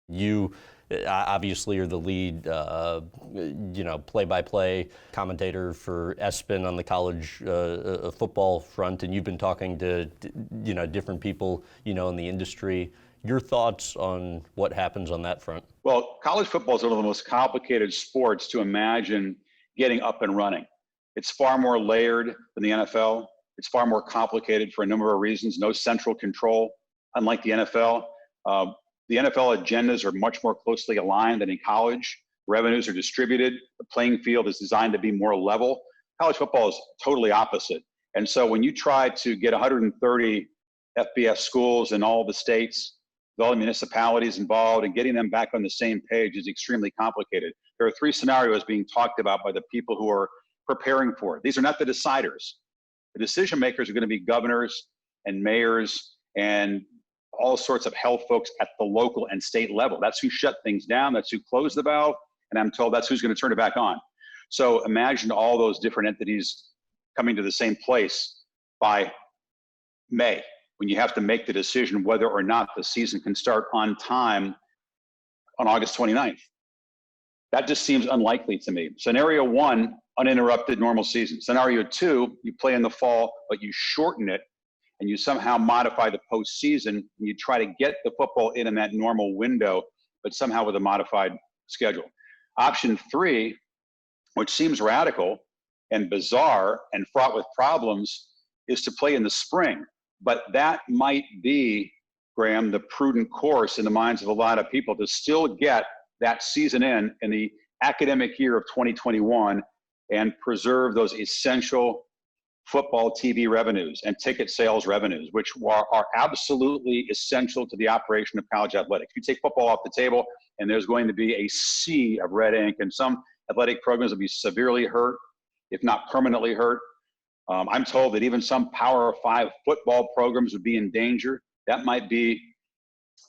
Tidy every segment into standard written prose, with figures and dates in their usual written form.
You obviously are the lead, play-by-play commentator for ESPN on the college football front, and you've been talking to, different people, in the industry. Your thoughts on what happens on that front? Well, college football is one of the most complicated sports to imagine getting up and running. It's far more layered than the NFL. It's far more complicated for a number of reasons. No central control, unlike the NFL. The NFL agendas are much more closely aligned than in college. Revenues are distributed. The playing field is designed to be more level. College football is totally opposite. And so when you try to get 130 FBS schools in all the states, with all the municipalities involved, and getting them back on the same page is extremely complicated. There are three scenarios being talked about by the people who are preparing for it. These are not the deciders. The decision makers are going to be governors and mayors and all sorts of health folks at the local and state level. That's who shut things down. That's who closed the valve. And I'm told that's who's going to turn it back on. So imagine all those different entities coming to the same place by May, when you have to make the decision whether or not the season can start on time on August 29th. That just seems unlikely to me. Scenario one, uninterrupted normal season. Scenario two, you play in the fall, but you shorten it and you somehow modify the postseason and you try to get the football in that normal window, but somehow with a modified schedule. Option three, which seems radical and bizarre and fraught with problems, is to play in the spring. But that might be, Graham, the prudent course in the minds of a lot of people to still get that season in the academic year of 2021 and preserve those essential football TV revenues and ticket sales revenues, which are absolutely essential to the operation of college athletics. You take football off the table and there's going to be a sea of red ink, and some athletic programs will be severely hurt, if not permanently hurt. I'm told that even some Power 5 football programs would be in danger. That might be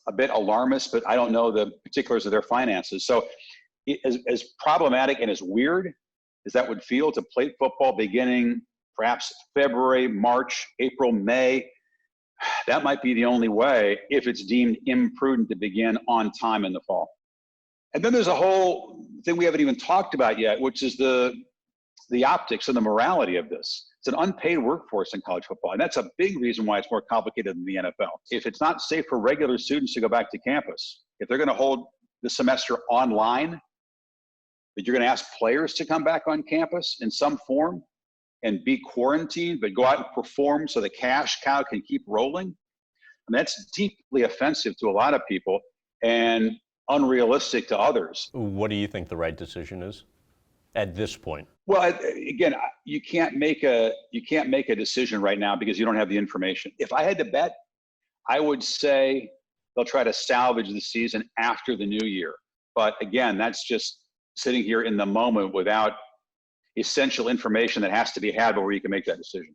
a bit alarmist, but I don't know the particulars of their finances. So as problematic and as weird as that would feel to play football beginning perhaps February, March, April, May, that might be the only way if it's deemed imprudent to begin on time in the fall. And then there's a whole thing we haven't even talked about yet, which is the optics and the morality of this. It's an unpaid workforce in college football, and that's a big reason why it's more complicated than the NFL. If it's not safe for regular students to go back to campus, if they're going to hold the semester online, that you're going to ask players to come back on campus in some form and be quarantined, but go out and perform so the cash cow can keep rolling, and that's deeply offensive to a lot of people and unrealistic to others. What do you think the right decision is at this point? Well, again, you can't make a decision right now because you don't have the information. If I had to bet, I would say they'll try to salvage the season after the new year. But again, that's just sitting here in the moment without essential information that has to be had before you can make that decision.